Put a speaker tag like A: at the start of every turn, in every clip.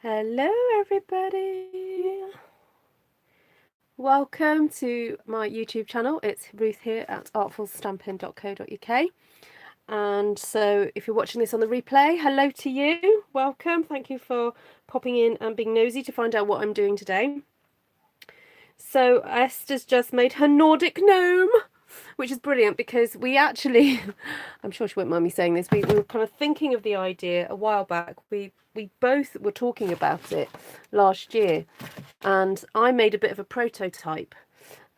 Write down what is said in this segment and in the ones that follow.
A: Hello everybody, welcome to my YouTube channel. It's Ruth here at artfulstampin.co.uk, and so if you're watching this on the replay, hello to you, welcome, thank you for popping in and being nosy to find out what I'm doing today. So Esther's just made her Nordic gnome, which is brilliant because we actually, I'm sure she won't mind me saying this, we were kind of thinking of the idea a while back. We both were talking about it last year, and I made a bit of a prototype.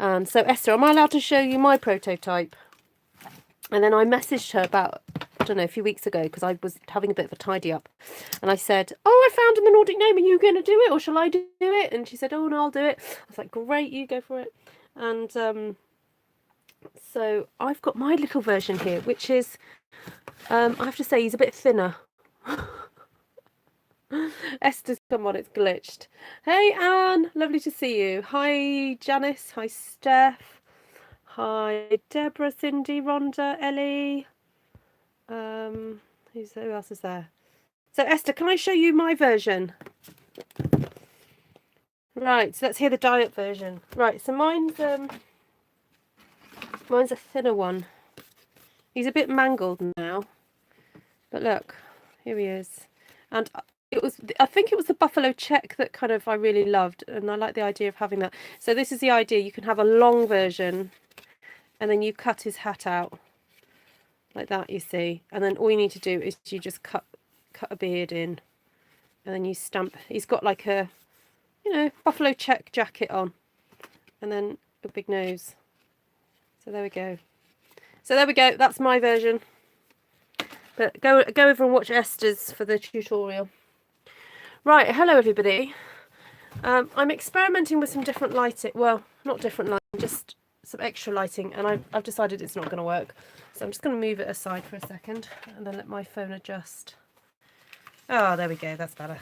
A: And so Esther, am I allowed to show you my prototype? And then I messaged her about, I don't know, a few weeks ago, because I was having a bit of a tidy up, and I said, oh, I found a Nordic gnome, are you going to do it, or shall I do it? And she said, oh no, I'll do it. I was like, great, you go for it. And so I've got my little version here, which is, I have to say, he's a bit thinner. Esther's come on, it's glitched. Hey Anne, lovely to see you. Hi Janice, hi Steph, hi Deborah, Cindy, Rhonda, Ellie. Who else is there? So Esther, can I show you my version? Right, so let's hear the diet version. Right, so mine's a thinner one. He's a bit mangled now, but look, here he is. And I think it was the buffalo check that kind of I really loved, and I like the idea of having that. So this is the idea: you can have a long version, and then you cut his hat out like that, you see, and then all you need to do is you just cut a beard in, and then you stamp. He's got like a, buffalo check jacket on, and then a big nose. So there we go. That's my version. But go over and watch Esther's for the tutorial. Right, hello everybody. I'm experimenting with some different lighting. Well, not different lighting, just some extra lighting, and I've decided it's not going to work. So I'm just going to move it aside for a second and then let my phone adjust. Oh, there we go, that's better.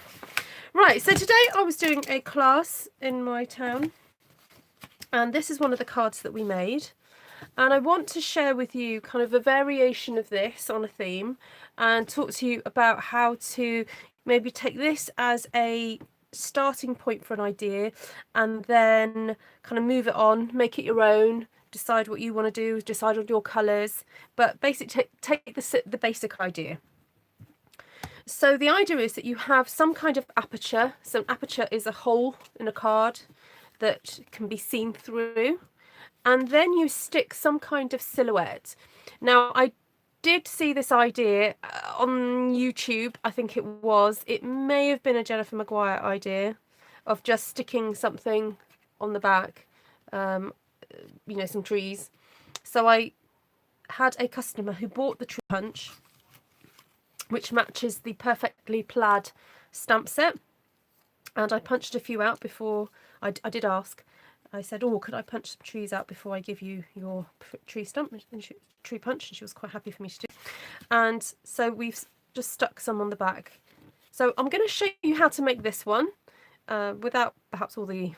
A: Right, so today I was doing a class in my town, and this is one of the cards that we made. And I want to share with you kind of a variation of this on a theme, and talk to you about how to maybe take this as a starting point for an idea, and then kind of move it on, make it your own, decide what you want to do, decide on your colours, but basically take the basic idea. So the idea is that you have some kind of aperture. So an aperture is a hole in a card that can be seen through, and then you stick some kind of silhouette. Now, I did see this idea on YouTube, I think it was. It may have been a Jennifer Maguire idea of just sticking something on the back, some trees. So I had a customer who bought the tree punch, which matches the perfectly plaid stamp set. And I punched a few out before, I did ask. I said, oh, could I punch some trees out before I give you your tree stump, tree punch? And she was quite happy for me to do. And so we've just stuck some on the back. So I'm going to show you how to make this one without perhaps all the,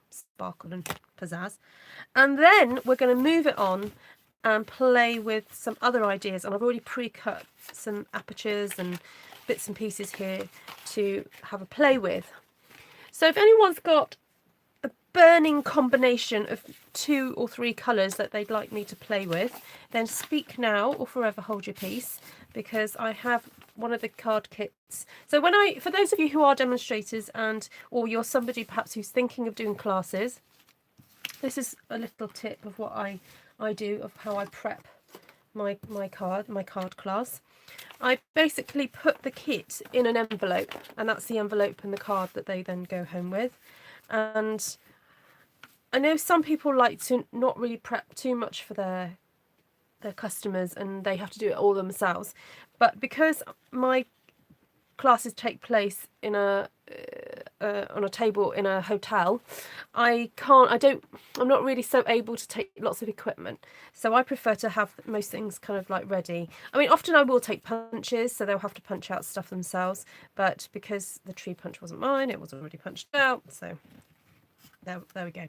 A: sparkle and pizzazz. And then we're going to move it on and play with some other ideas. And I've already pre-cut some apertures and bits and pieces here to have a play with. So if anyone's got a burning combination of 2 or 3 colours that they'd like me to play with, then speak now or forever hold your peace, because I have one of the card kits. So for those of you who are demonstrators or you're somebody perhaps who's thinking of doing classes, this is a little tip of what I do, of how I prep my card class. I basically put the kit in an envelope, and that's the envelope and the card that they then go home with. And I know some people like to not really prep too much for their customers, and they have to do it all themselves. But because my classes take place in on a table in a hotel, I'm not really so able to take lots of equipment, so I prefer to have most things kind of like ready. I mean, often I will take punches, so they'll have to punch out stuff themselves, but because the tree punch wasn't mine, it was already punched out, so there we go.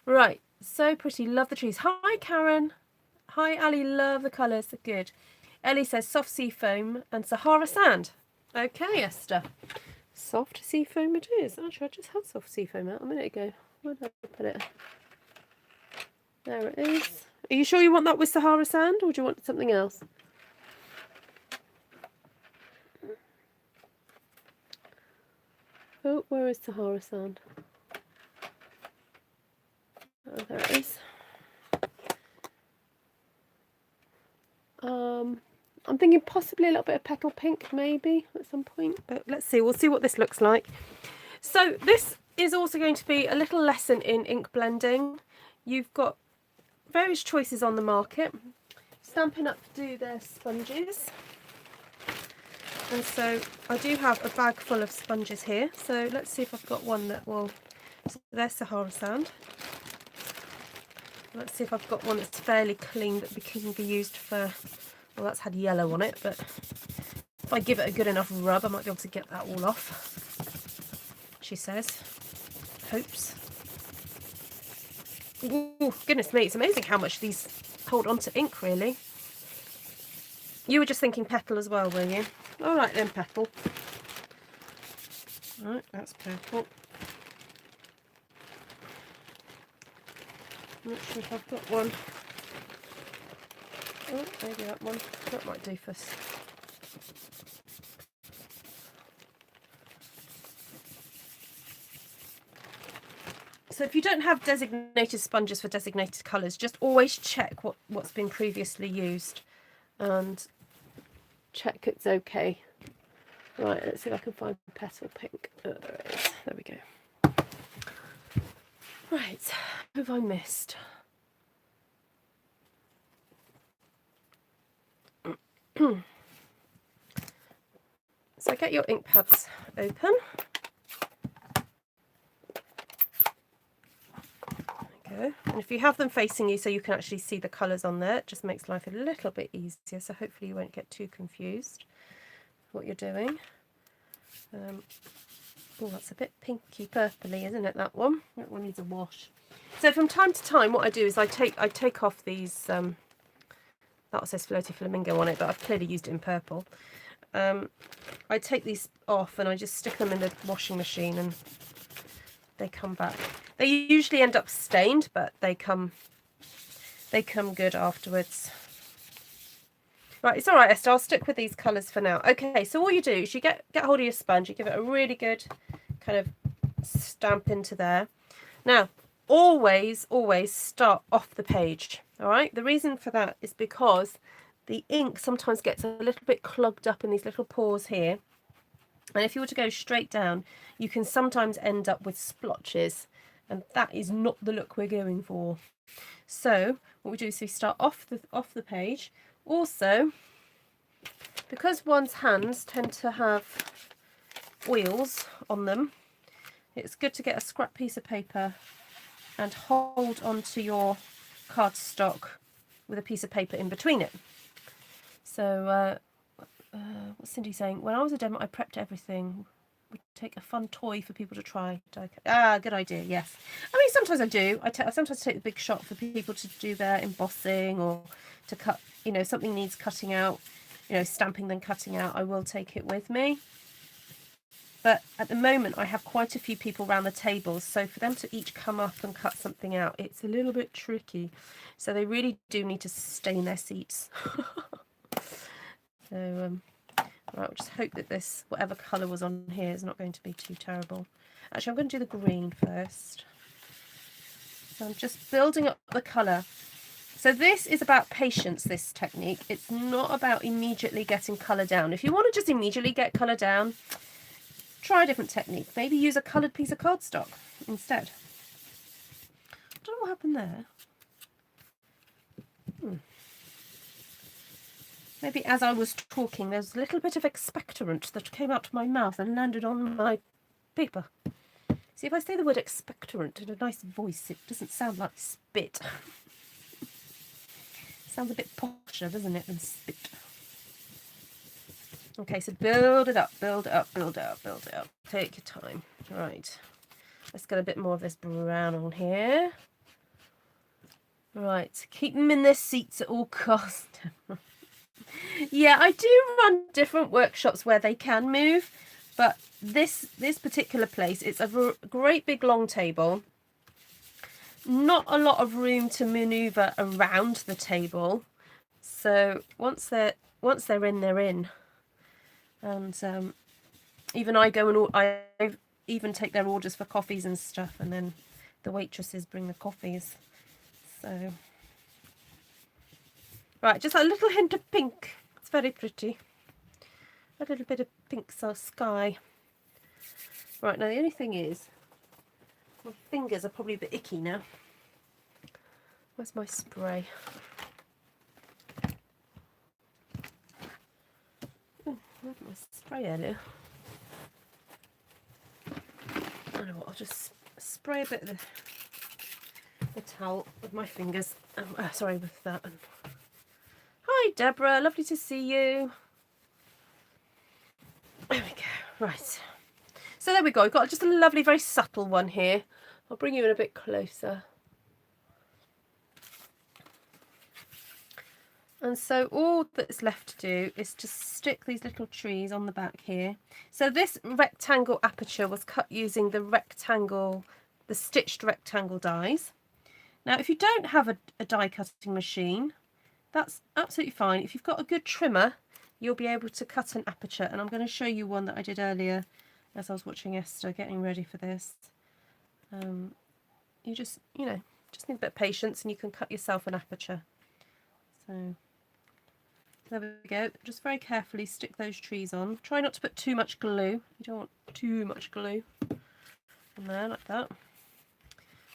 A: Right, so pretty, love the trees. Hi Karen, hi Ali, love the colours, they're good. Ellie says soft sea foam and Sahara sand. Okay, Esther. Soft sea foam it is. Actually, I just had soft sea foam out a minute ago. Where did I put it? There it is. Are you sure you want that with Sahara sand, or do you want something else? Oh, where is Sahara sand? Oh, there it is. I'm thinking possibly a little bit of petal pink, maybe at some point. But let's see. We'll see what this looks like. So this is also going to be a little lesson in ink blending. You've got various choices on the market. Stampin' Up! Do their sponges. And so I do have a bag full of sponges here. So let's see if I've got one that will... So there's Sahara sand. Let's see if I've got one that's fairly clean that can be used for... Well, that's had yellow on it, but if I give it a good enough rub, I might be able to get that all off, she says. Hopes. Ooh, goodness me, it's amazing how much these hold on to ink, really. You were just thinking petal as well, were you? All right then, petal. All right, that's purple. I'm not sure if I've got one. Oh, maybe that one. That might do for us. So if you don't have designated sponges for designated colours, just always check what's been previously used and check it's okay. Right, let's see if I can find petal pink. Oh, there it is. There we go. Right, who have I missed? So get your ink pads open. Go. And if you have them facing you so you can actually see the colours on there, it just makes life a little bit easier, so hopefully you won't get too confused what you're doing. Oh, that's a bit pinky purpley, isn't it, that one? That one needs a wash. So from time to time what I do is I take off these, that says Floaty Flamingo on it, but I've clearly used it in purple. I take these off and I just stick them in the washing machine and they come back. They usually end up stained, but they come good afterwards. Right, it's all right, Esther. I'll stick with these colours for now. Okay, so all you do is you get hold of your sponge, you give it a really good kind of stamp into there. Now, always start off the page. All right. The reason for that is because the ink sometimes gets a little bit clogged up in these little pores here. And if you were to go straight down, you can sometimes end up with splotches, and that is not the look we're going for. So what we do is we start off the page. Also, because one's hands tend to have oils on them, it's good to get a scrap piece of paper and hold onto your cardstock with a piece of paper in between it. So what's Cindy saying? When I was a demo, I prepped everything. Would take a fun toy for people to try. Good idea. Yes. I mean, sometimes I do. I sometimes take the big shot for people to do their embossing or to cut. You know, something needs cutting out. You know, stamping then cutting out. I will take it with me. But at the moment, I have quite a few people around the tables, so for them to each come up and cut something out, it's a little bit tricky. So they really do need to stay in their seats. So, right, we'll just hope that this, whatever colour was on here, is not going to be too terrible. Actually, I'm going to do the green first. So I'm just building up the colour. So this is about patience, this technique. It's not about immediately getting colour down. If you want to just immediately get colour down, try a different technique. Maybe use a coloured piece of cardstock instead. I don't know what happened there. Maybe as I was talking, there's a little bit of expectorant that came out of my mouth and landed on my paper. See, if I say the word expectorant in a nice voice, it doesn't sound like spit. Sounds a bit posher, doesn't it, than spit. Okay, so build it up, build it up, build it up, build it up. Take your time. Right. Let's get a bit more of this brown on here. Right. Keep them in their seats at all costs. Yeah, I do run different workshops where they can move, but this particular place, it's a great big long table. Not a lot of room to maneuver around the table. So once they're in, they're in. And even I go and I even take their orders for coffees and stuff, and then the waitresses bring the coffees. So right, just a little hint of pink. It's very pretty. A little bit of pink sky. Right, now the only thing is, my fingers are probably a bit icky now. Where's my spray? Oh, where's my spray earlier? I know what, I'll just spray a bit of the towel with my fingers. Sorry, with that. Hi Deborah, lovely to see you. There we go. Right. So there we go. We've got just a lovely, very subtle one here. I'll bring you in a bit closer. And so all that's left to do is just stick these little trees on the back here. So this rectangle aperture was cut using the stitched rectangle dies. Now, if you don't have a die cutting machine, that's absolutely fine. If you've got a good trimmer, you'll be able to cut an aperture. And I'm going to show you one that I did earlier as I was watching Esther getting ready for this. You just need a bit of patience and you can cut yourself an aperture. So there we go. Just very carefully stick those trees on. Try not to put too much glue. You don't want too much glue in there like that.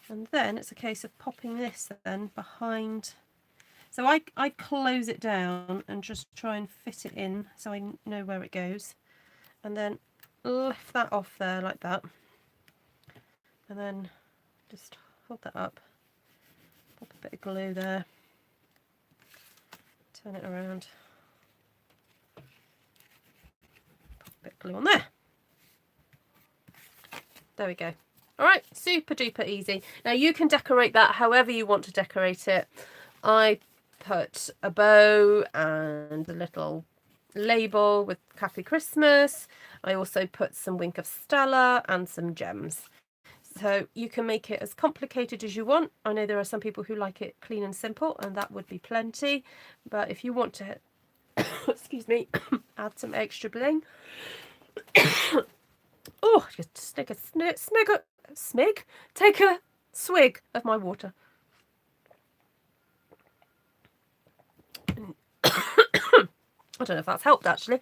A: And then it's a case of popping this then behind. So I close it down and just try and fit it in so I know where it goes. And then lift that off there like that. And then just hold that up. Pop a bit of glue there. Turn it around. Pop a bit of glue on there. There we go. All right, super duper easy. Now you can decorate that however you want to decorate it. I put a bow and a little label with Happy Christmas. I also put some Wink of Stella and some gems. So you can make it as complicated as you want. I know there are some people who like it clean and simple, and that would be plenty. But if you want to, excuse me, add some extra bling. Oh, just take a take a swig of my water. I don't know if that's helped actually.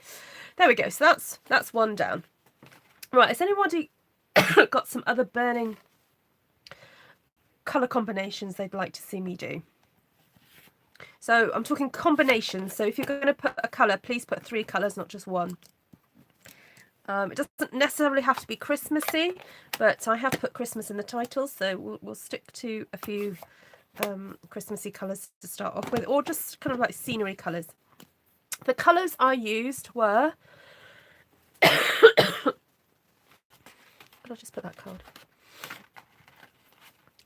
A: There we go. So that's one down. Right, has anybody got some other burning colour combinations they'd like to see me do? So I'm talking combinations. So if you're going to put a colour, please put 3 colours, not just one. It doesn't necessarily have to be Christmassy, but I have put Christmas in the title, so we'll stick to a few Christmassy colours to start off with, or just kind of like scenery colours. The colours I used were... I'll just put that card.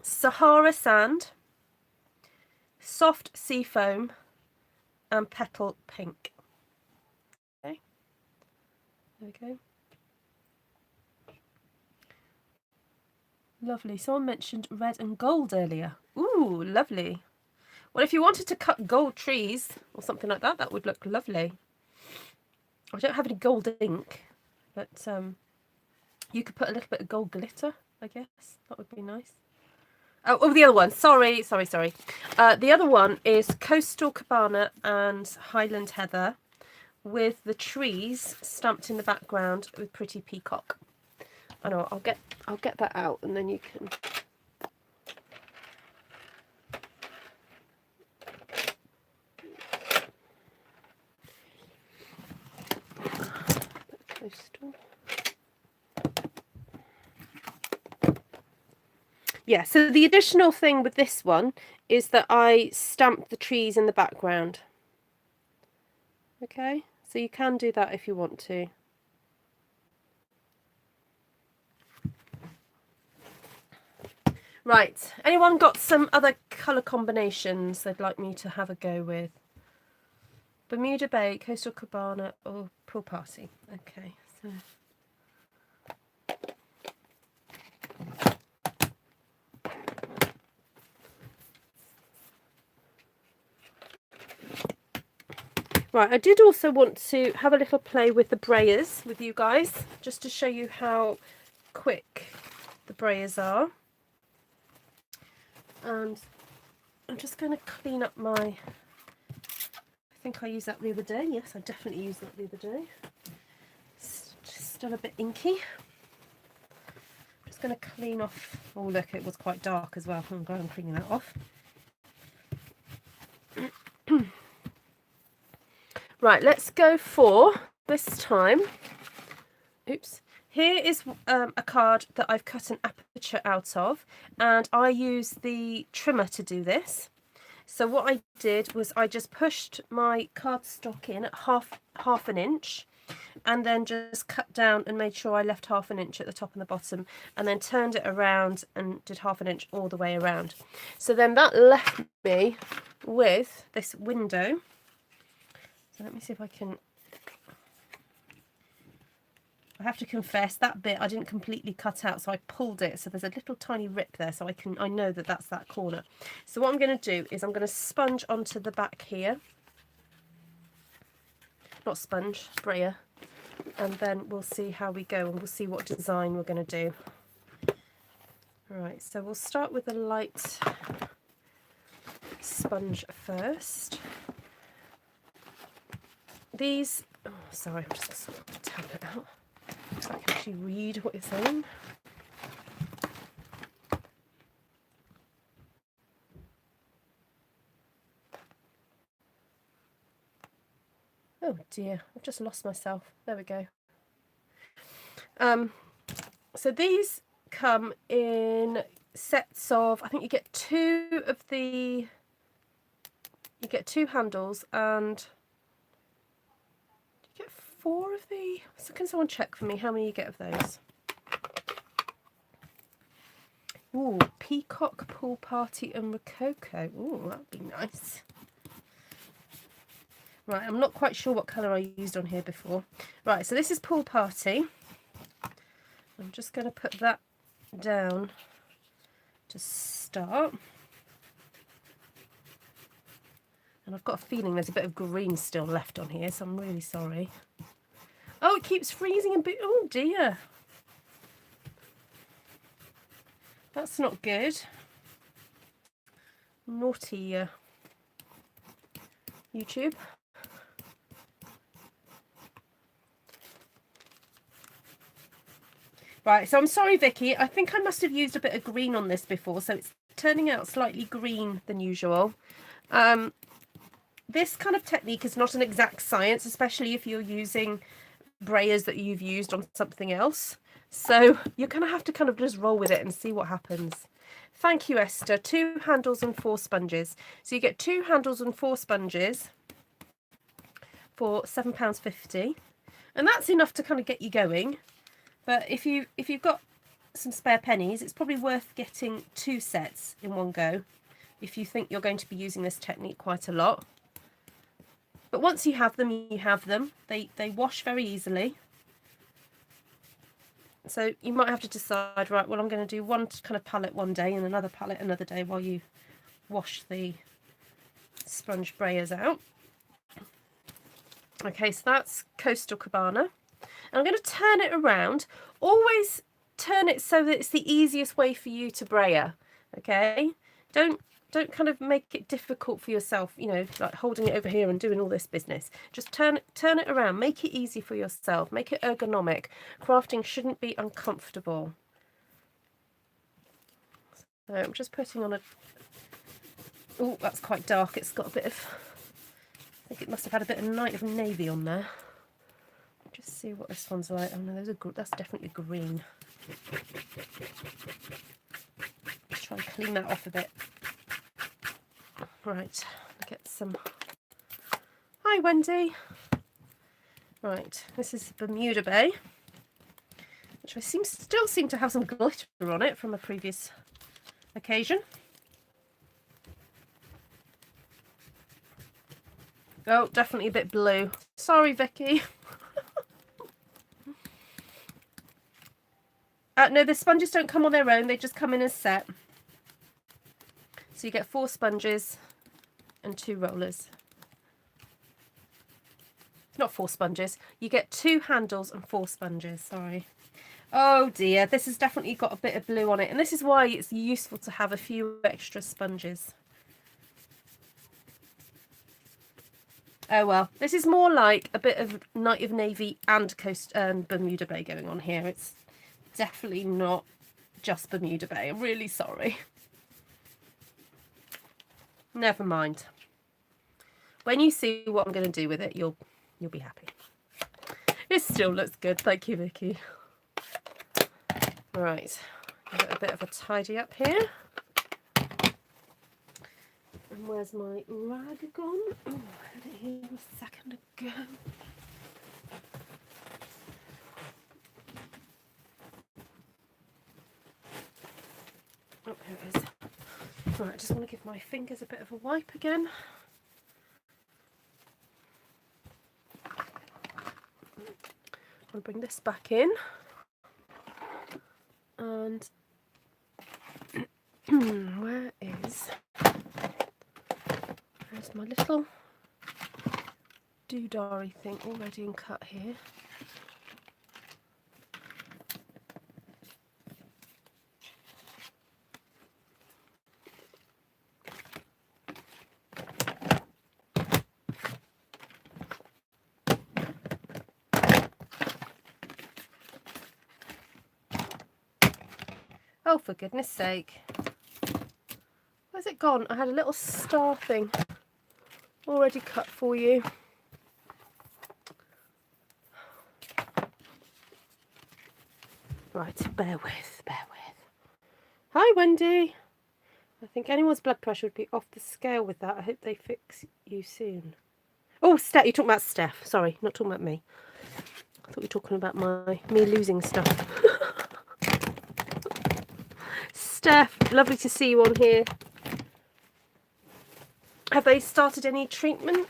A: Sahara Sand, Soft Sea Foam, and Petal Pink. Okay, there we go. Lovely. Someone mentioned red and gold earlier. Ooh, lovely. Well, if you wanted to cut gold trees or something like that, that would look lovely. I don't have any gold ink, but you could put a little bit of gold glitter, I guess. That would be nice. Oh, the other one. Sorry. The other one is Coastal Cabana and Highland Heather with the trees stamped in the background with pretty peacock. I know, I'll get that out and then you can... Yeah, so the additional thing with this one is that I stamped the trees in the background. Okay, so you can do that if you want to. Right, anyone got some other colour combinations they'd like me to have a go with? Bermuda Bay, Coastal Cabana, or Pool Party. Okay, so right, I did also want to have a little play with the brayers with you guys, just to show you how quick the brayers are. And I'm just going to clean up my, I think I used that the other day. Yes, I definitely used that the other day. It's just still a bit inky. Just going to clean off. Oh look, it was quite dark as well. I'm going to clean that off. Right, let's go for this time. Oops. Here is a card that I've cut an aperture out of, and I use the trimmer to do this. So what I did was I just pushed my cardstock in at half an inch, and then just cut down and made sure I left half an inch at the top and the bottom, and then turned it around and did half an inch all the way around. So then that left me with this window. So let me see if I can... I have to confess that bit I didn't completely cut out, so I pulled it, so there's a little tiny rip there, so I know that that's that corner. So what I'm going to do is I'm going to sponge onto the back here, not sponge, sprayer, and then we'll see how we go, and we'll see what design we're going to do. Right, so we'll start with a light sponge first. These, oh sorry, I'm just going to tap it out so I can actually read what you're saying. Oh dear, I've just lost myself. There we go. So these come in sets of, I think you get two handles, and you get 4 of the, so can someone check for me how many you get of those? Ooh, Peacock, Pool Party and Rococo. Ooh, that'd be nice. Right, I'm not quite sure what colour I used on here before. Right, so this is Pool Party. I'm just going to put that down to start. And I've got a feeling there's a bit of green still left on here, so I'm really sorry. Oh, it keeps freezing a bit. Oh dear. That's not good. Naughty YouTube. Right, so I'm sorry, Vicky. I think I must have used a bit of green on this before, so it's turning out slightly green than usual. This kind of technique is not an exact science, especially if you're using brayers that you've used on something else. So you're going to have to kind of just roll with it and see what happens. Thank you, Esther. 2 handles and 4 sponges. So you get 2 handles and 4 sponges for £7.50, and that's enough to kind of get you going. But if you've got some spare pennies, it's probably worth getting 2 sets in one go if you think you're going to be using this technique quite a lot. But once you have them, you have them. They wash very easily. So you might have to decide, right, well, I'm going to do one kind of palette one day and another palette another day while you wash the sponge brayers out. Okay, so that's Coastal Cabana. And I'm going to turn it around. Always turn it so that it's the easiest way for you to brayer. Okay, don't kind of make it difficult for yourself, you know, like holding it over here and doing all this business. Just turn it around, make it easy for yourself, make it ergonomic. Crafting shouldn't be uncomfortable. So I'm just putting on a, oh, that's quite dark. It's got a bit of, I think it must have had a bit of Night of Navy on there. Just see what this one's like. Oh no, that's definitely green. Let's try and clean that off a bit. Right, get some. Hi, Wendy. Right, this is Bermuda Bay, which I still seem to have some glitter on it from a previous occasion. Oh, definitely a bit blue. Sorry, Vicky. No, the sponges don't come on their own. They just come in as set. So you get 4 sponges and 2 rollers. Not 4 sponges. You get 2 handles and 4 sponges. Sorry. Oh dear, this has definitely got a bit of blue on it. And this is why it's useful to have a few extra sponges. Oh well, this is more like a bit of Night of Navy and Bermuda Bay going on here. It's definitely not just Bermuda Bay. I'm really sorry. Never mind. When you see what I'm going to do with it, you'll be happy. It still looks good. Thank you, Vicky. Right, give it a bit of a tidy up here. And where's my rag gone? Oh, I had it here a second ago. Oh, here it is. Right, I just want to give my fingers a bit of a wipe again. I'll bring this back in. And where's my little doodary thing already in cut here? Oh, for goodness sake. Where's it gone? I had a little star thing already cut for you. Right, bear with. Hi, Wendy. I think anyone's blood pressure would be off the scale with that. I hope they fix you soon. Oh, Steph, you're talking about Steph. Sorry, not talking about me. I thought you were talking about me losing stuff. Steph, lovely to see you on here. Have they started any treatment?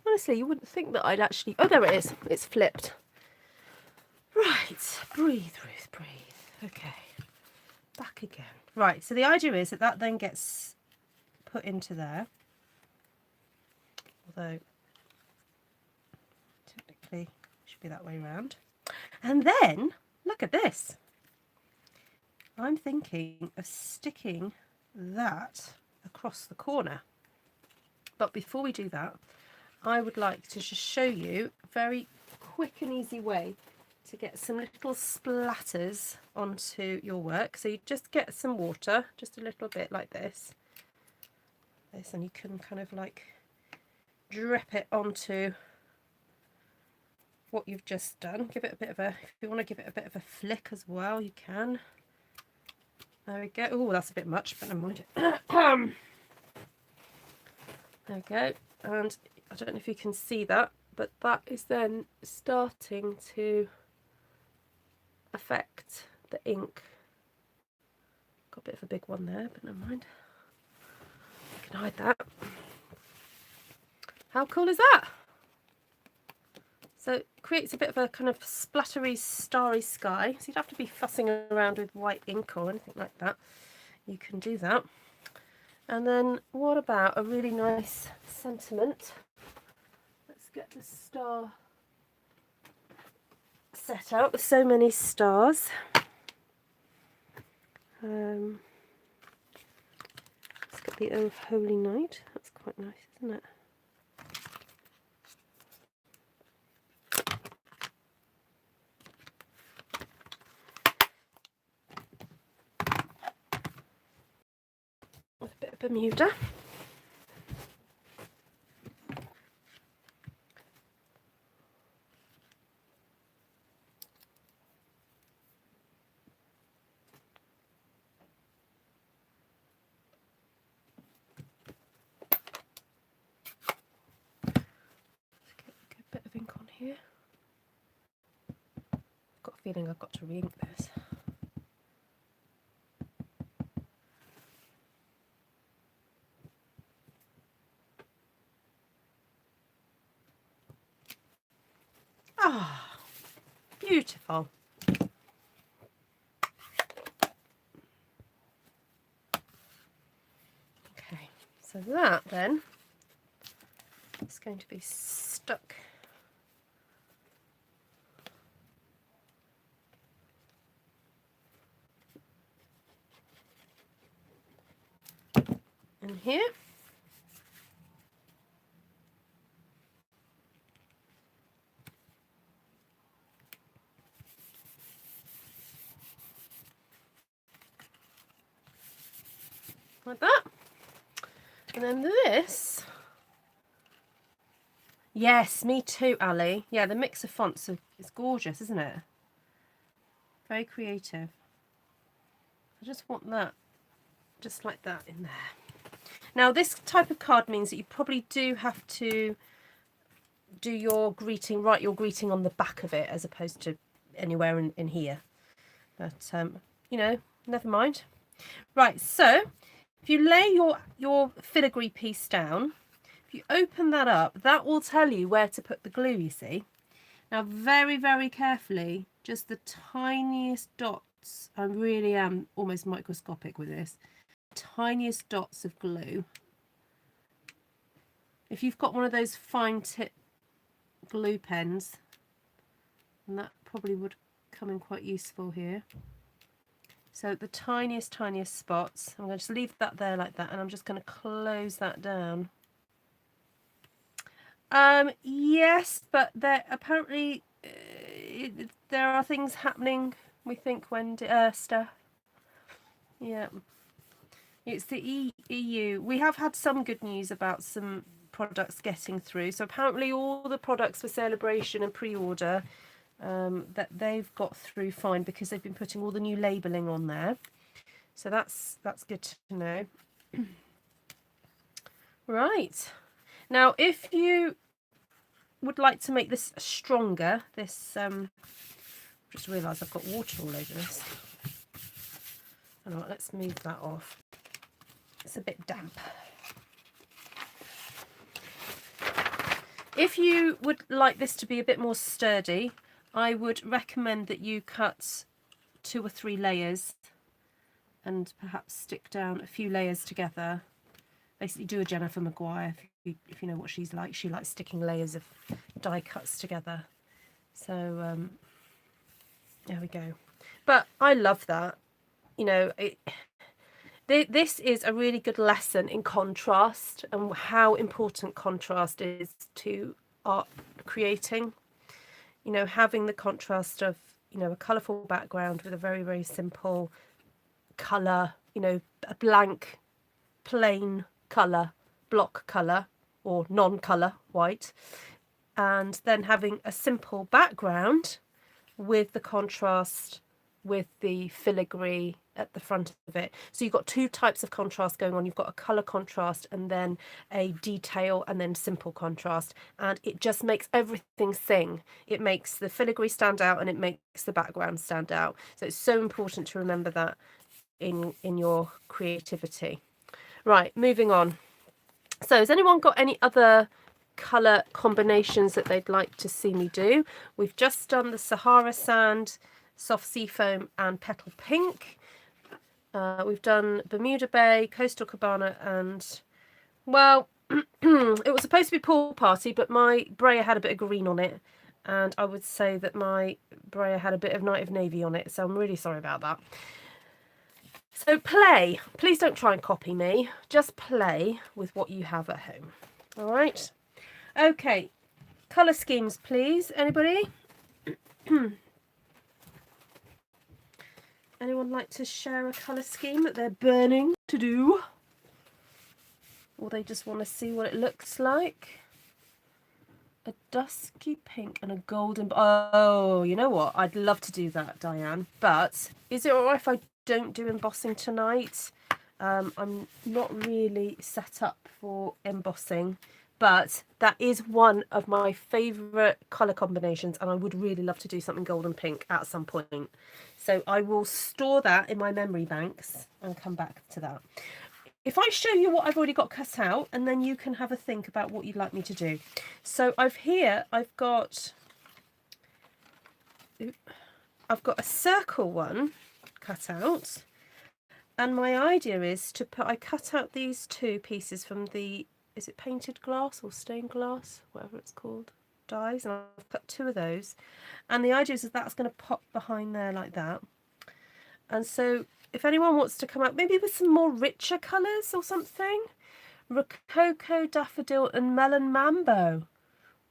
A: Honestly, you wouldn't think that I'd actually... Oh, there it is. It's flipped. Right. Breathe, Ruth, breathe. Okay. Back again. Right, so the idea is that that then gets put into there. Although, typically, it should be that way around. And then, look at this. I'm thinking of sticking that across the corner. But before we do that, I would like to just show you a very quick and easy way to get some little splatters onto your work. So you just get some water, just a little bit like this. And you can kind of like drip it onto what you've just done. Give it a bit of a, if you want to give it a bit of a flick as well, you can. There we go. Oh, that's a bit much, but never mind. There we go. And I don't know if you can see that, but that is then starting to affect the ink. Got a bit of a big one there, but never mind. I can hide that. How cool is that? So it creates a bit of a kind of splattery, starry sky. So you'd have to be fussing around with white ink or anything like that. You can do that. And then what about a really nice sentiment? Let's get the star set out with so many stars. Let's get the Oh Holy Night. That's quite nice, isn't it? With a bit of Bermuda. Get a bit of ink on here. feeling I've got to re-ink this. Ah, beautiful. Okay, so that then is going to be stuck in here. Like that. And then this. Yes, me too, Ali. Yeah, the mix of fonts is gorgeous, isn't it? Very creative. I just want that, just like that in there. Now, this type of card means that you probably do have to do your greeting, write your greeting on the back of it as opposed to anywhere in here. But, you know, never mind. Right, so if you lay your filigree piece down, if you open that up, that will tell you where to put the glue, you see. Now, very, very carefully, just the tiniest dots, I really am almost microscopic with this, tiniest dots of glue. If you've got one of those fine tip glue pens, and that probably would come in quite useful here. So the tiniest spots, I'm going to just leave that there like that, and I'm just going to close that down. Yes, but there apparently there are things happening, we think, when Steph. Yeah, it's the EU. We have had some good news about some products getting through. So apparently all the products for celebration and pre-order that they've got through fine because they've been putting all the new labelling on there. So that's good to know. Right. Now, if you would like to make this stronger, this just realised I've got water all over this. All right, let's move that off. It's a bit damp. If you would like this to be a bit more sturdy, I would recommend that you cut 2 or 3 layers and perhaps stick down a few layers together. Basically do a Jennifer Maguire if you know what she's like. She likes sticking layers of die cuts together. So there we go. But I love that. You know, this is a really good lesson in contrast and how important contrast is to art creating. You know, having the contrast of, you know, a colourful background with a very, very simple colour, you know, a blank, plain colour, block colour or non-colour, white, and then having a simple background with the contrast with the filigree at the front of it. So you've got 2 types of contrast going on. You've got a colour contrast and then a detail and then simple contrast, and it just makes everything sing. It makes the filigree stand out and it makes the background stand out. So it's so important to remember that in your creativity. Right, moving on. So has anyone got any other colour combinations that they'd like to see me do? We've just done the Sahara Sand, Soft Seafoam and Petal Pink. We've done Bermuda Bay, Coastal Cabana, and, well, it was supposed to be Pool Party, but my brayer had a bit of green on it, and I would say that my brayer had a bit of Night of Navy on it, so I'm really sorry about that. So play. Please don't try and copy me. Just play with what you have at home. All right? Okay. Colour schemes, please. Anybody? Anyone like to share a colour scheme that they're burning to do? Or they just want to see what it looks like? A dusky pink and a golden... Oh, you know what? I'd love to do that, Diane. But is it all right if I don't do embossing tonight? I'm not really set up for embossing but that is one of my favourite colour combinations, and I would really love to do something gold and pink at some point. So I will store that in my memory banks and come back to that. If I show you what I've already got cut out, and then you can have a think about what you'd like me to do. So I've got a circle one cut out, and my idea is to put, I cut out these two pieces from the, is it painted glass or stained glass, whatever it's called, dies, and I've cut two of those, and the idea is that that's going to pop behind there like that. And so if anyone wants to come out maybe with some more richer colours or something, Rococo, Daffodil and Melon Mambo.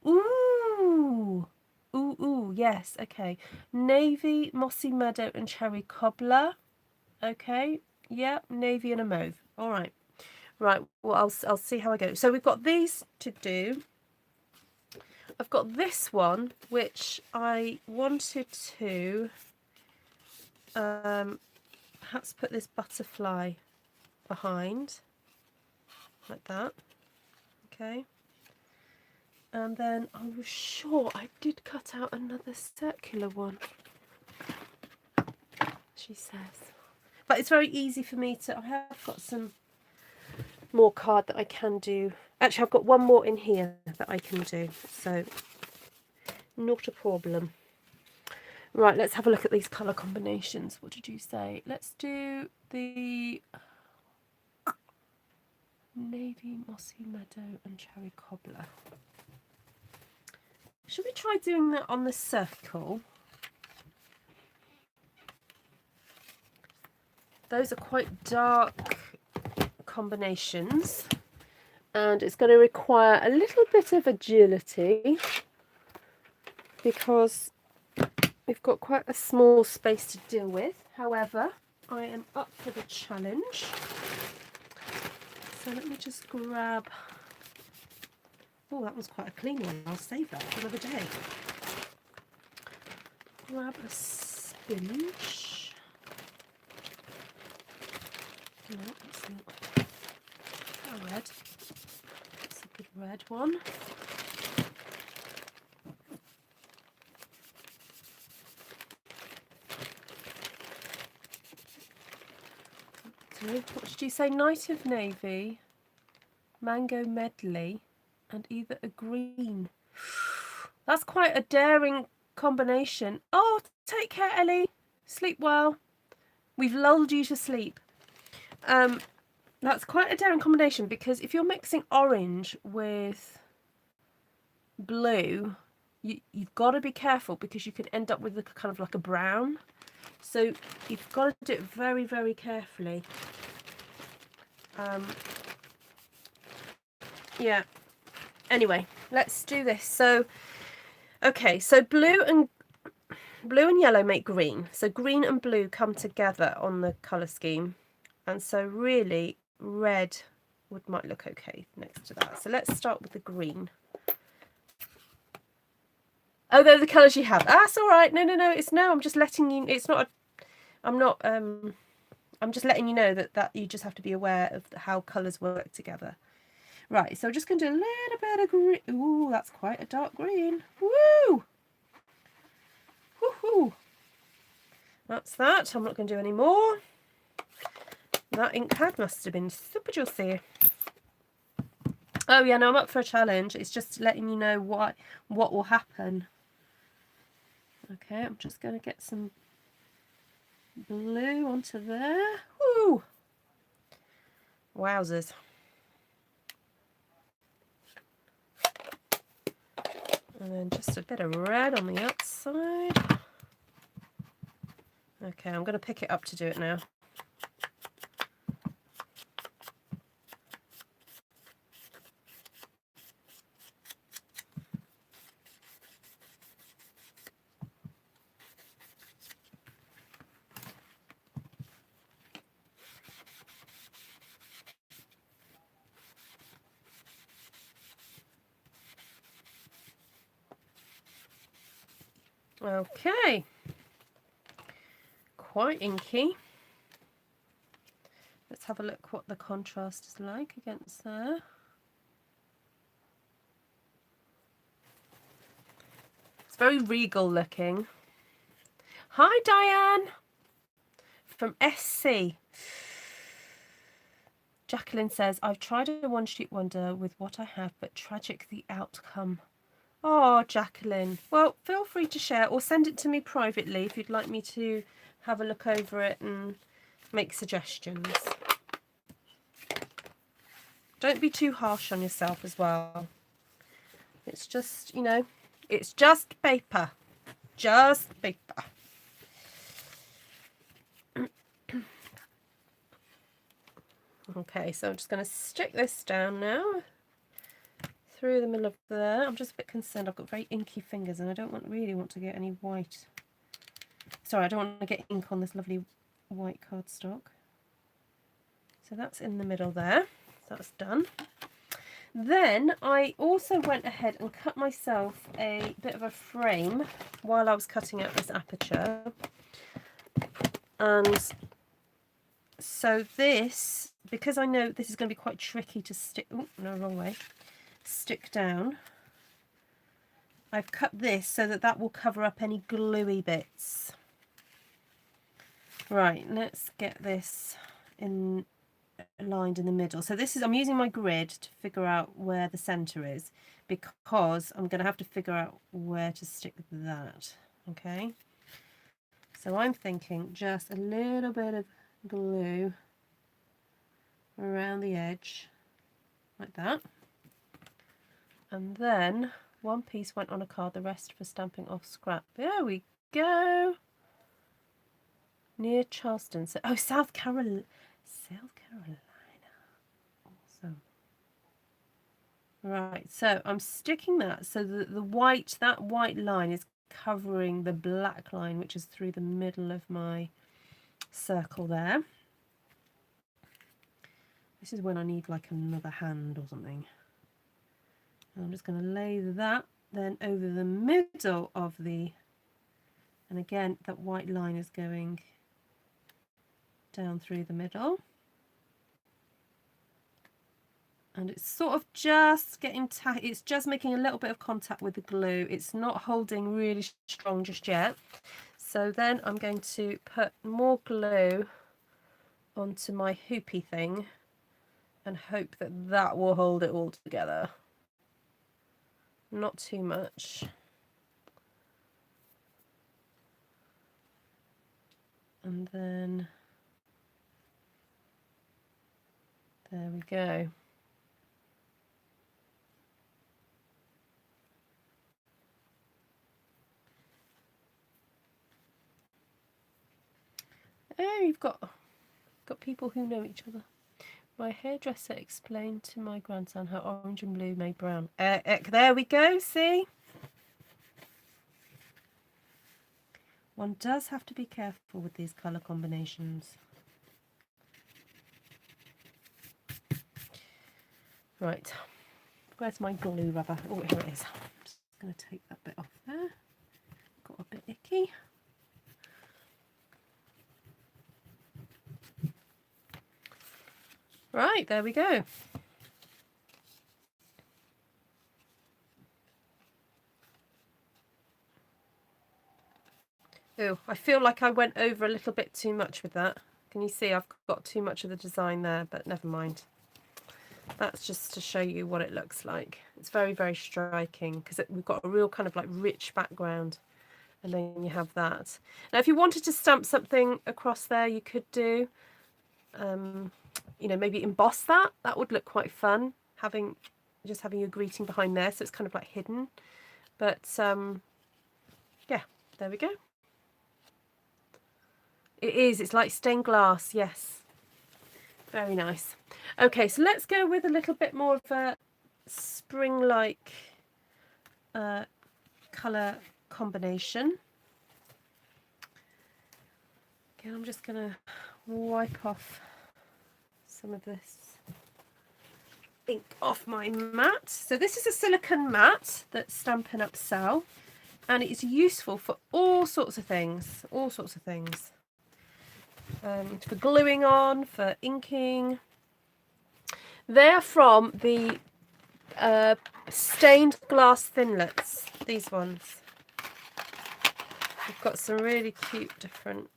A: Ooh, ooh, yes, okay. Navy, Mossy Meadow and Cherry Cobbler. Okay, yeah, navy and a mauve. All right. Right, well, I'll see how I go. So we've got these to do. I've got this one, which I wanted to perhaps put this butterfly behind, like that. Okay. And then I was sure I did cut out another circular one, she says. But it's very easy for me to, I have got some more card that I can do. Actually, I've got one more in here that I can do, so not a problem. Right, let's have a look at these colour combinations. What did you say? Let's do the Navy, Mossy Meadow and Cherry Cobbler. Should we try doing that on the circle? Those are quite dark combinations, and it's going to require a little bit of agility because we've got quite a small space to deal with. However, I am up for the challenge. So let me just grab, oh, that was quite a clean one. I'll save that for another day. Grab a sponge. No, that's not a red. That's a good red one. What did you say? Night of Navy, Mango Medley, and either a green. That's quite a daring combination. Oh, take care, Ellie. Sleep well. We've lulled you to sleep. That's quite a daring combination because if you're mixing orange with blue, you've got to be careful because you can end up with a kind of like a brown. So you've got to do it very, very carefully. Yeah. Anyway, let's do this. So, okay, so blue and yellow make green. So green and blue come together on the colour scheme. And so really red might look okay next to that. So let's start with the green. Oh, they're the colours you have. That's all right. No. It's no. I'm just letting you. It's not. I'm not. I'm just letting you know that you just have to be aware of how colours work together. Right. So I'm just going to do a little bit of green. Ooh, that's quite a dark green. Woo! Woohoo! That's that. I'm not going to do any more. That ink pad must have been super juicy. Oh yeah, no, I'm up for a challenge. It's just letting you know what will happen. Okay, I'm just going to get some blue onto there. Woo! Wowzers. And then just a bit of red on the outside. Okay, I'm going to pick it up to do it now. Okay, quite inky. Let's have a look what the contrast is like against there. It's very regal looking. Hi, Diane from SC. Jacqueline says, I've tried a one-sheet wonder with what I have, but tragic the outcome. Oh, Jacqueline. Well, feel free to share or send it to me privately if you'd like me to have a look over it and make suggestions. Don't be too harsh on yourself as well. It's just, you know, it's just paper. Just paper. Okay, so I'm just going to stick this down now through the middle of there. I'm just a bit concerned. I've got very inky fingers and I don't really want to get any white. Sorry, I don't want to get ink on this lovely white cardstock. So that's in the middle there. So that's done. Then I also went ahead and cut myself a bit of a frame while I was cutting out this aperture. And so this, because I know this is going to be quite tricky to stick, oh, no, wrong way, stick down, I've cut this so that that will cover up any gluey bits. Right, let's get this in aligned in the middle. So this is, I'm using my grid to figure out where the center is, because I'm going to have to figure out where to stick that. Okay, so I'm thinking just a little bit of glue around the edge like that, and then one piece went on a card, the rest for stamping off scrap. There we go. Near Charleston. So, oh, South Carolina. Awesome. Right, so I'm sticking that so that that white line is covering the black line, which is through the middle of my circle there. This is when I need like another hand or something. And I'm just going to lay that then over the middle of the, and again that white line is going down through the middle, and it's sort of just getting it's just making a little bit of contact with the glue. It's not holding really strong just yet. So then I'm going to put more glue onto my hoopy thing and hope that that will hold it all together. Not too much. And then there we go. Oh, you've got people who know each other. My hairdresser explained to my grandson how orange and blue made brown. There we go, see? One does have to be careful with these colour combinations. Right, where's my glue rubber? Oh, here it is. I'm just going to take that bit off there. Got a bit icky. Right, there we go. Oh, I feel like I went over a little bit too much with that. Can you see I've got too much of the design there, but never mind. That's just to show you what it looks like. It's very, very striking because we've got a real kind of like rich background, and then you have that. Now, if you wanted to stamp something across there, you could do, you know, maybe emboss that. That would look quite fun, just having your greeting behind there, so it's kind of like hidden. But yeah, there we go. It is. It's like stained glass. Yes. Very nice. Okay, so let's go with a little bit more of a spring-like colour combination. Again, I'm just going to wipe off some of this ink off my mat. So this is a silicone mat that Stampin' Up! Sell, and it's useful for all sorts of things. For gluing on, for inking. They're from the stained glass thinlits, these ones. We've got some really cute different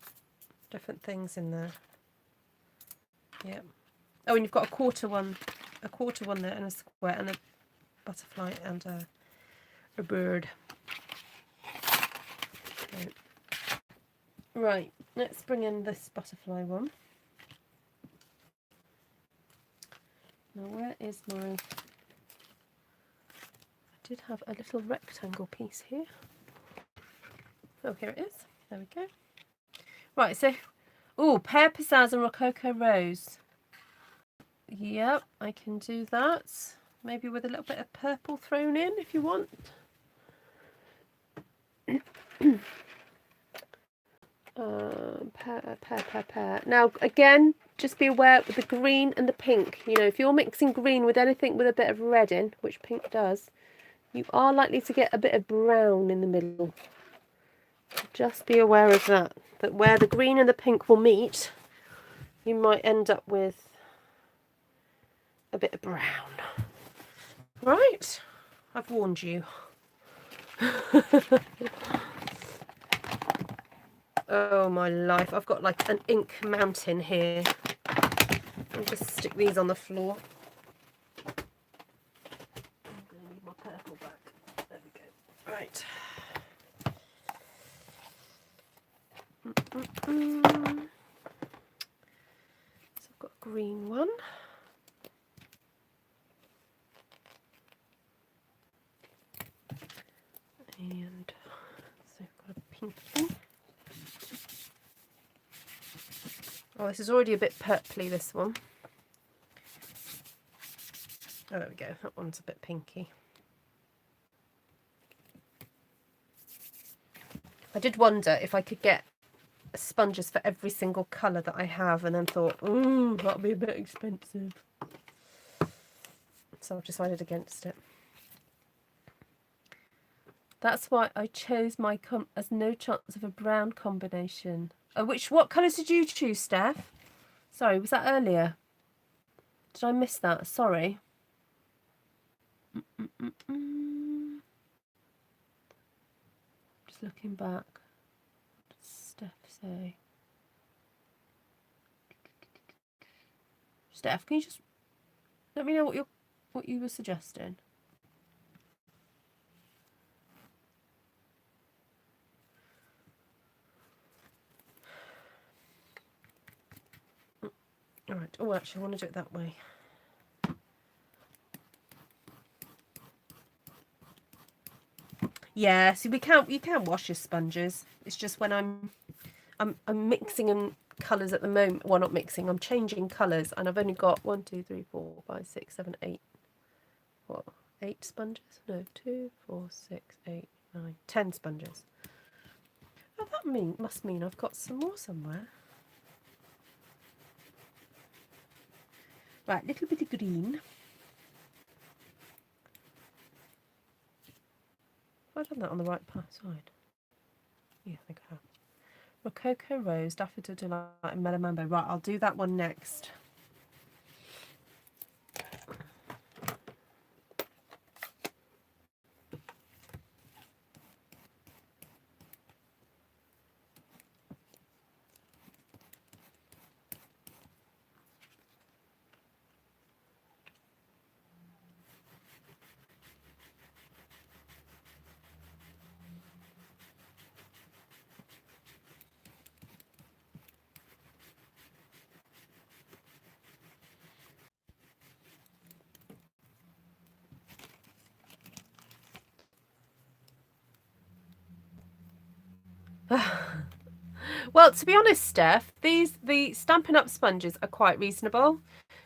A: things in there. Yeah. Oh, and you've got a quarter one there, and a square, and a butterfly, and a bird. Right, let's bring in this butterfly one. Now, where is my... I did have a little rectangle piece here. Oh, here it is. There we go. Right, so... Oh, pear pizzazz and rococo rose. Yep, I can do that. Maybe with a little bit of purple thrown in, if you want. Pear. Now, again, just be aware with the green and the pink. You know, if you're mixing green with anything with a bit of red in, which pink does, you are likely to get a bit of brown in the middle. Just be aware of that. That where the green and the pink will meet, you might end up with a bit of brown. Right? I've warned you. Oh my life, I've got like an ink mountain here. I'll just stick these on the floor. I'm going to need my purple back. There we go. Right. So I've got a green one. And so I've got a pink one. Oh, this is already a bit purpley, this one. Oh, there we go. That one's a bit pinky. I did wonder if I could get sponges for every single colour that I have, and then thought, ooh, that'll be a bit expensive. So I've decided against it. That's why I chose my as no chance of a brown combination. What colours did you choose, Steph? Sorry, was that earlier? Did I miss that? Sorry. Just looking back. What did Steph say? Steph, can you just let me know what you were suggesting? All right. Oh, actually, I want to do it that way. Yeah. See, you can wash your sponges. It's just when I'm mixing in colours at the moment. Well, not mixing. I'm changing colours, and I've only got 1, 2, 3, 4, 5, 6, 7, 8. What? 8 sponges? No, 2, 4, 6, 8, 9, 10 sponges. Oh, that must mean I've got some more somewhere. Right, little bit of green. Have I done that on the right side? Yeah, I think I have. Rococo Rose, Daffodil Delight, and Melamambo. Right, I'll do that one next. Well, to be honest, Steph, the Stampin' Up! Sponges are quite reasonable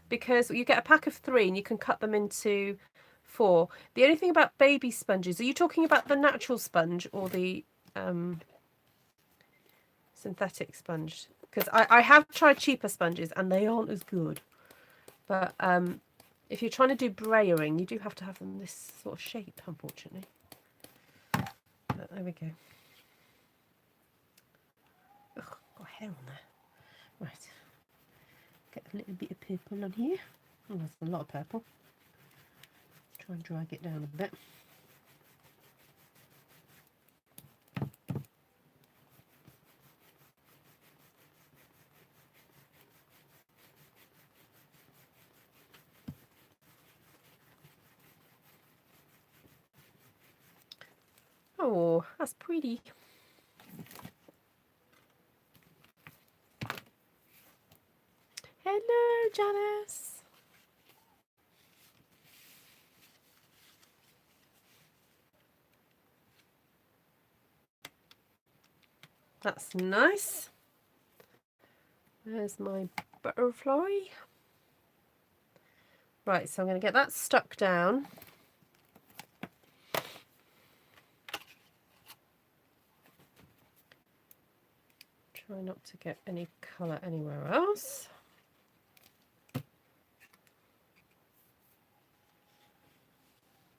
A: because you get a pack of 3 and you can cut them into 4. The only thing about baby sponges, are you talking about the natural sponge or the synthetic sponge? Because I have tried cheaper sponges and they aren't as good. But if you're trying to do brayering, you do have to have them this sort of shape, unfortunately. But there we go. Ugh, got hair on there. Right. Get a little bit of purple on here. Oh, that's a lot of purple. Try and drag it down a bit. Oh, that's pretty. Hello, Janice. That's nice. There's my butterfly. Right, so I'm going to get that stuck down. Try not to get any colour anywhere else.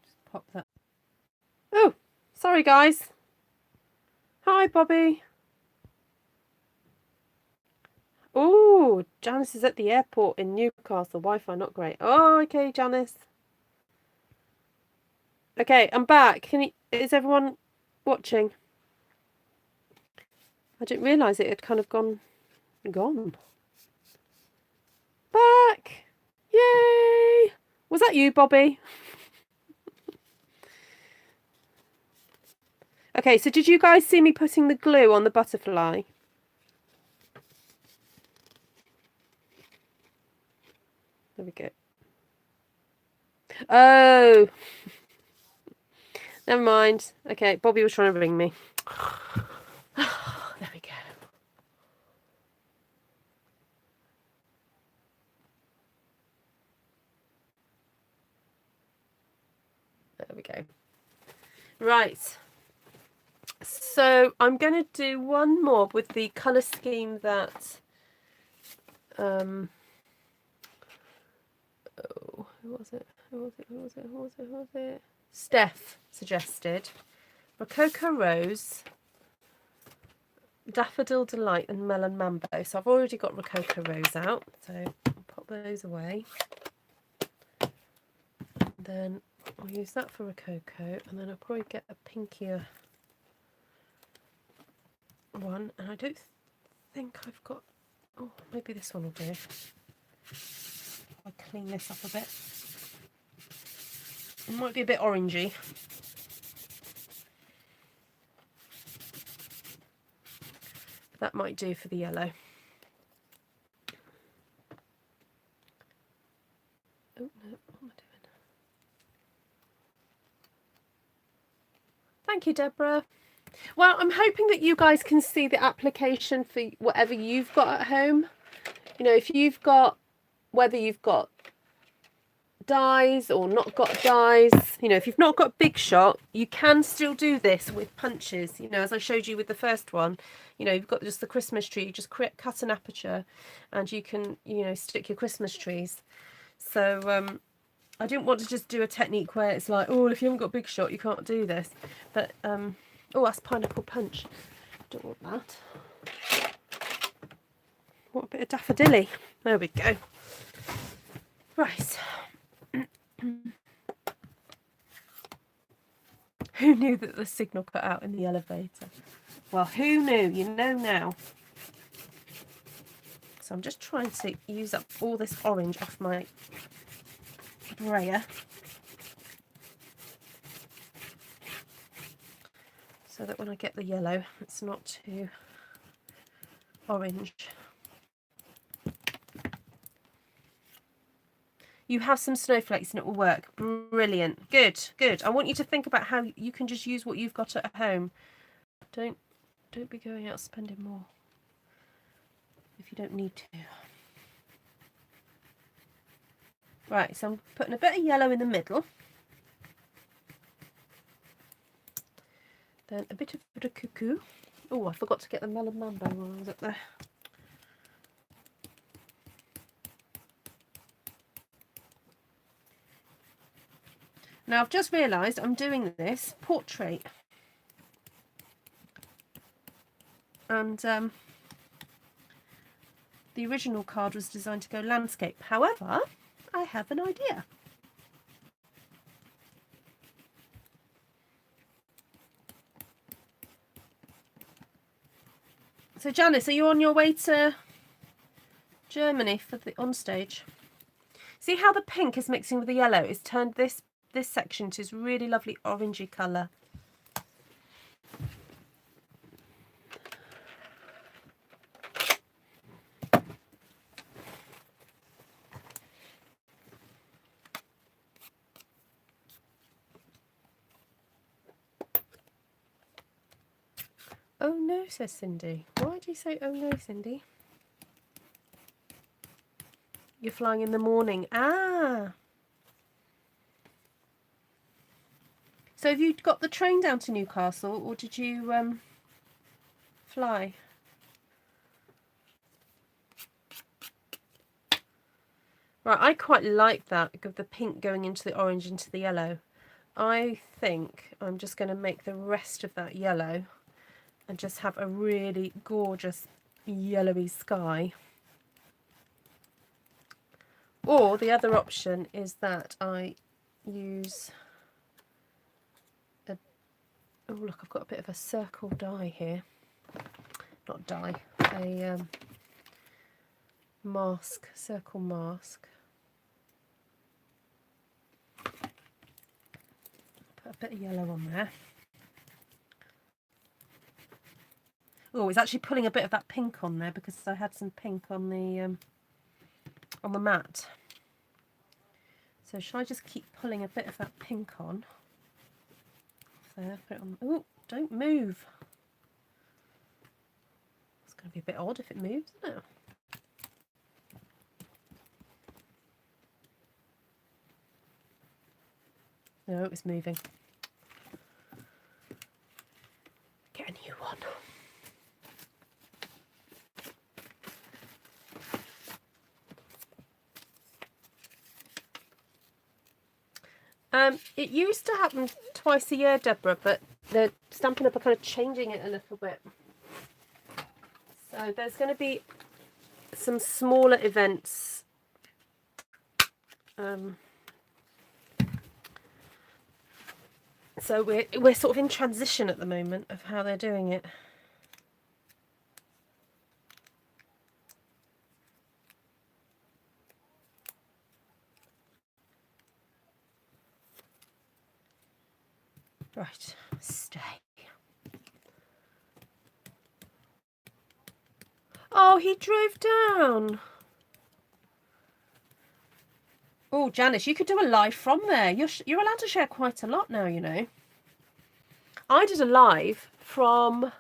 A: Just pop that. Oh, sorry guys. Hi, Bobby. Oh, Janice is at the airport in Newcastle. Wi-Fi not great. Oh, okay, Janice. Okay, I'm back. Is everyone watching? I didn't realise it had kind of gone. Back! Yay! Was that you, Bobby? Okay, so did you guys see me putting the glue on the butterfly? There we go. Oh! Never mind. Okay, Bobby was trying to ring me. There we go. There we go. Right. So I'm going to do one more with the colour scheme that who was it? Steph suggested. Rococo Rose, Daffodil Delight and Melon Mambo. So I've already got Rococo Rose out, so I'll pop those away. And then I'll use that for Rococo, and then I'll probably get a pinkier one. And I don't think I've got... Oh, maybe this one will do. I'll clean this up a bit. It might be a bit orangey. That might do for the yellow. Oh no, what am I doing? Thank you, Deborah. Well, I'm hoping that you guys can see the application for whatever you've got at home. You know, if you've got, whether you've got dies or not got dies, you know, if you've not got Big Shot, you can still do this with punches. You know, as I showed you with the first one, you know, you've got just the Christmas tree, you just cut an aperture and you can, you know, stick your Christmas trees. So I didn't want to just do a technique where it's like, oh, if you haven't got Big Shot, you can't do this. But oh, that's Pineapple Punch. Don't want that. What a bit of daffodilly. There we go. Right. Who knew that the signal cut out in the elevator? Well, who knew? You know now. So I'm just trying to use up all this orange off my brayer, so that when I get the yellow, it's not too orange. You have some snowflakes and it will work. Brilliant. Good, good. I want you to think about how you can just use what you've got at home. Don't be going out spending more if you don't need to. Right, so I'm putting a bit of yellow in the middle. Then a bit of cuckoo. Oh, I forgot to get the Melon Mambo while I was up there. Now I've just realised I'm doing this portrait. And the original card was designed to go landscape. However, I have an idea. So Janice, are you on your way to Germany for the onstage? See how the pink is mixing with the yellow? It's turned this section to this really lovely orangey colour. Oh no, says Cindy. Why do you say oh no, Cindy? You're flying in the morning. Ah. So have you got the train down to Newcastle, or did you fly? Right, I quite like that, of the pink going into the orange into the yellow. I think I'm just going to make the rest of that yellow and just have a really gorgeous yellowy sky. Or the other option is that I use a, oh look, I've got a bit of a circle die here. Not die, a mask, circle mask. Put a bit of yellow on there. Oh, it's actually pulling a bit of that pink on there because I had some pink on the mat. So shall I just keep pulling a bit of that pink on? There, put it on. Oh, don't move. It's going to be a bit odd if it moves, isn't it? No, it was moving. Get a new one. It used to happen twice a year, Deborah, but the Stampin' Up are kind of changing it a little bit. So there's going to be some smaller events. So we're sort of in transition at the moment of how they're doing it. Right, stay. Oh, he drove down. Oh, Janice, you could do a live from there. You're allowed to share quite a lot now, you know. I did a live from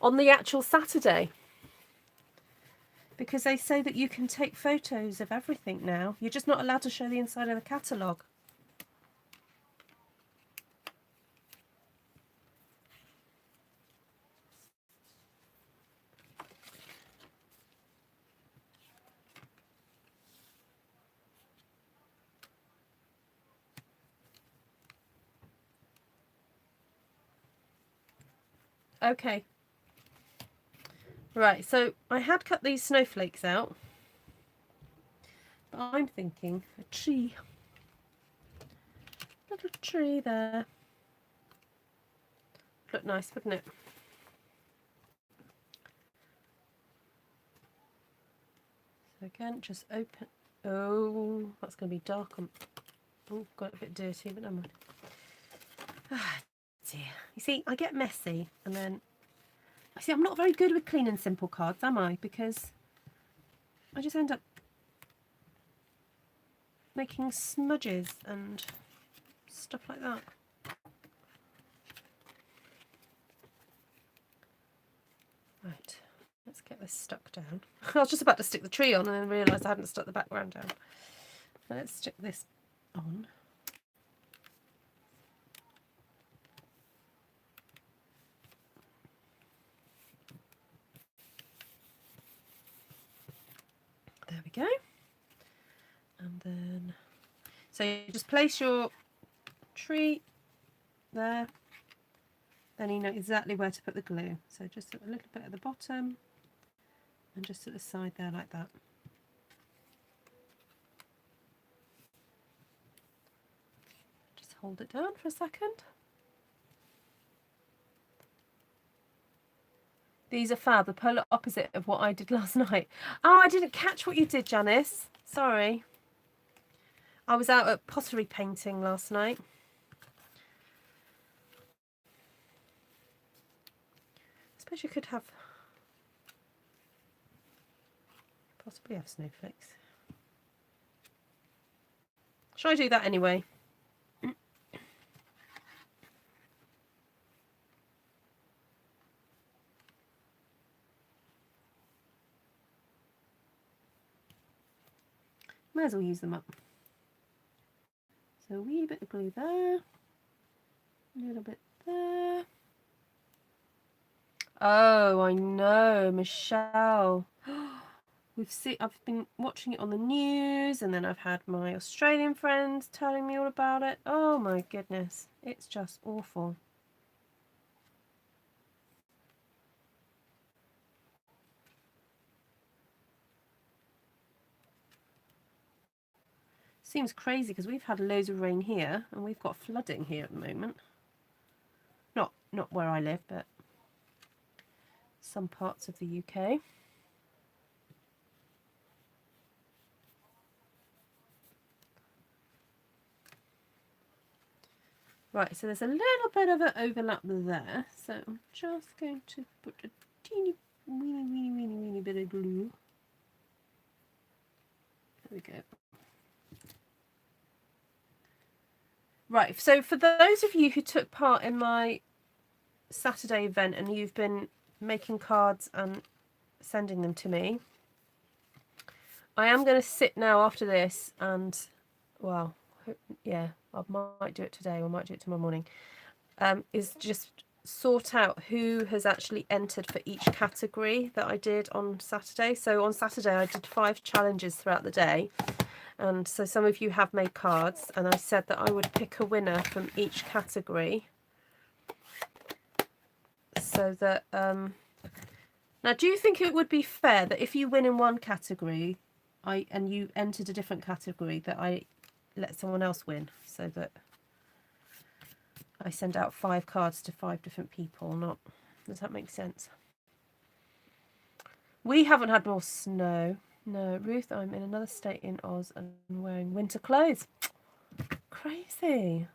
A: on the actual Saturday because they say that you can take photos of everything now. You're just not allowed to show the inside of the catalogue. Okay. Right, so I had cut these snowflakes out. But I'm thinking a tree. Little tree there. Look nice, wouldn't it? So again, just open. Oh, that's going to be dark. Oh, got it a bit dirty, but never mind. Ah, dear. You see, I get messy, and then see, I'm not very good with clean and simple cards, am I? Because I just end up making smudges and stuff like that. Right, let's get this stuck down. I was just about to stick the tree on and then realised I hadn't stuck the background down. Let's stick this on. There we go. And then, so you just place your tree there. Then you know exactly where to put the glue. So just a little bit at the bottom and just at the side there like that. Just hold it down for a second. These are fab, the polar opposite of what I did last night. Oh, I didn't catch what you did, Janice. Sorry. I was out at pottery painting last night. I suppose you could have, possibly have snowflakes. Shall I do that anyway? Might as well use them up. So a wee bit of glue there, a little bit there. Oh, I know, Michelle. I've been watching it on the news, and then I've had my Australian friends telling me all about it. Oh my goodness, it's just awful. Seems crazy because we've had loads of rain here, and we've got flooding here at the moment. Not where I live, but some parts of the UK. Right, so there's a little bit of an overlap there, so I'm just going to put a teeny weeny bit of glue. There we go. Right, so for those of you who took part in my Saturday event and you've been making cards and sending them to me, I am going to sit now after this and, well, yeah, I might do it today or I might do it tomorrow morning, is just sort out who has actually entered for each category that I did on Saturday. So on Saturday I did 5 challenges throughout the day, and so some of you have made cards, and I said that I would pick a winner from each category, so that now, do you think it would be fair that if you win in one category and you entered a different category, that I let someone else win, so that I send out 5 cards to 5 different people? Not, does that make sense? We haven't had more snow. No, Ruth, I'm in another state in Oz and wearing winter clothes. Crazy.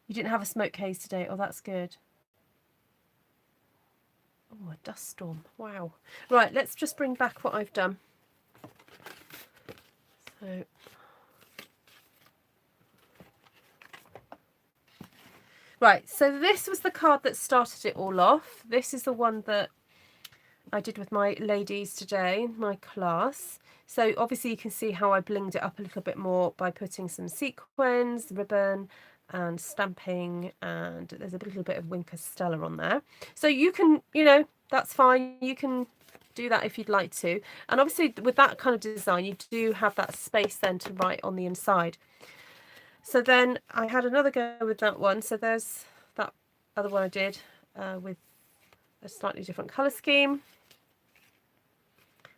A: You didn't have a smoke haze today. Oh, that's good. Oh, a dust storm. Wow. Right, let's just bring back what I've done. So, right, so this was the card that started it all off. This is the one that I did with my ladies today, my class. So obviously you can see how I blinged it up a little bit more by putting some sequins, ribbon and stamping, and there's a little bit of Wink Stella on there. So you can, you know, that's fine. You can do that if you'd like to. And obviously with that kind of design, you do have that space then to write on the inside. So then I had another go with that one. So there's that other one I did with a slightly different colour scheme.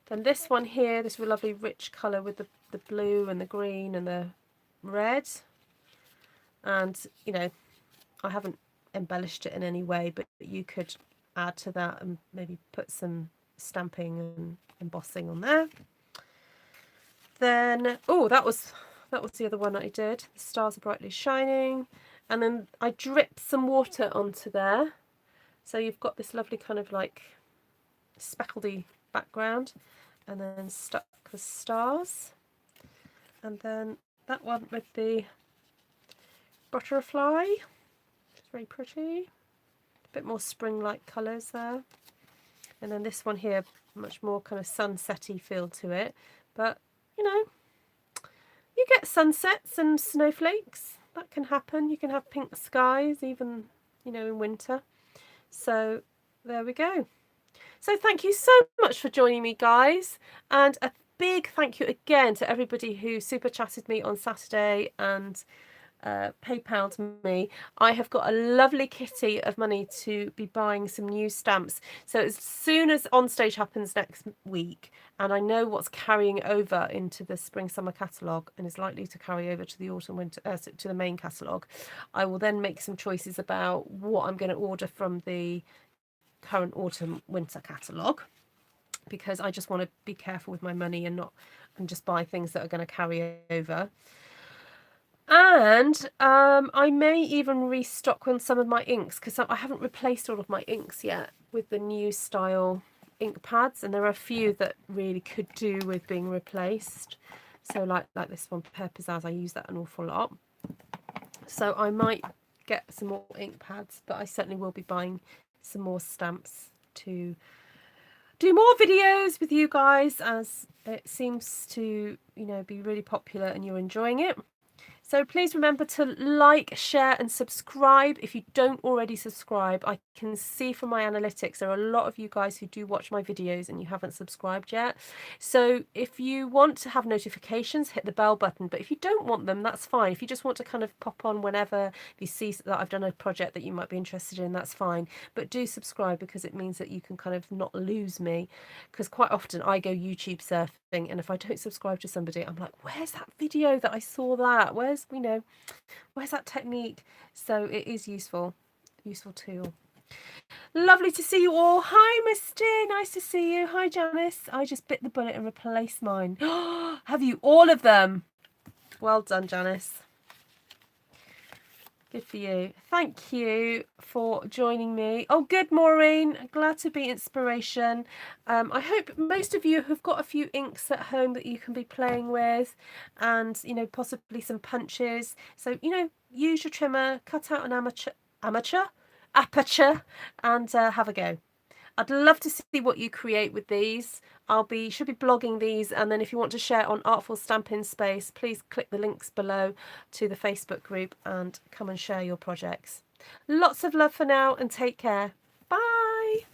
A: Then this one here, this lovely rich colour with the blue and the green and the red. And, you know, I haven't embellished it in any way, but you could add to that and maybe put some stamping and embossing on there. Then, oh, that was the other one that I did. The stars are brightly shining. And then I dripped some water onto there. So you've got this lovely kind of like speckledy background, and then stuck the stars. And then that one with the butterfly, which is very pretty. A bit more spring-like colours there. And then this one here, much more kind of sunsetty feel to it. But, you know, you get sunsets and snowflakes. That can happen. You can have pink skies even, you know, in winter. So there we go. So thank you so much for joining me, guys, and a big thank you again to everybody who super chatted me on Saturday and PayPal'd me. I have got a lovely kitty of money to be buying some new stamps. So as soon as On Stage happens next week, and I know what's carrying over into the spring summer catalogue and is likely to carry over to the autumn winter to the main catalogue, I will then make some choices about what I'm going to order from the current autumn winter catalogue, because I just want to be careful with my money and just buy things that are going to carry over. And I may even restock on some of my inks, because I haven't replaced all of my inks yet with the new style ink pads, and there are a few that really could do with being replaced. So like this one, Pear Pizzazz, I use that an awful lot. So I might get some more ink pads, but I certainly will be buying some more stamps to do more videos with you guys, as it seems to, you know, be really popular and you're enjoying it. So please remember to like, share and subscribe if you don't already subscribe. I can see from my analytics there are a lot of you guys who do watch my videos and you haven't subscribed yet. So if you want to have notifications, hit the bell button. But if you don't want them, that's fine. If you just want to kind of pop on whenever you see that I've done a project that you might be interested in, that's fine. But do subscribe, because it means that you can kind of not lose me. Because quite often I go YouTube surfing, and if I don't subscribe to somebody, I'm like, where's that video that I saw that? Where's that technique? So it is useful tool. Lovely to see you all. Hi Misty, nice to see you. Hi Janice. I just bit the bullet and replaced mine. Have you all of them? Well done, Janice. Good for you. Thank you for joining me. Oh, good, Maureen. Glad to be inspiration. I hope most of you have got a few inks at home that you can be playing with, and, you know, possibly some punches. So, you know, use your trimmer, cut out an aperture, and have a go. I'd love to see what you create with these. Should be blogging these, and then if you want to share on Artful Stampin Space, please click the links below to the Facebook group and come and share your projects. Lots of love for now, and take care. Bye.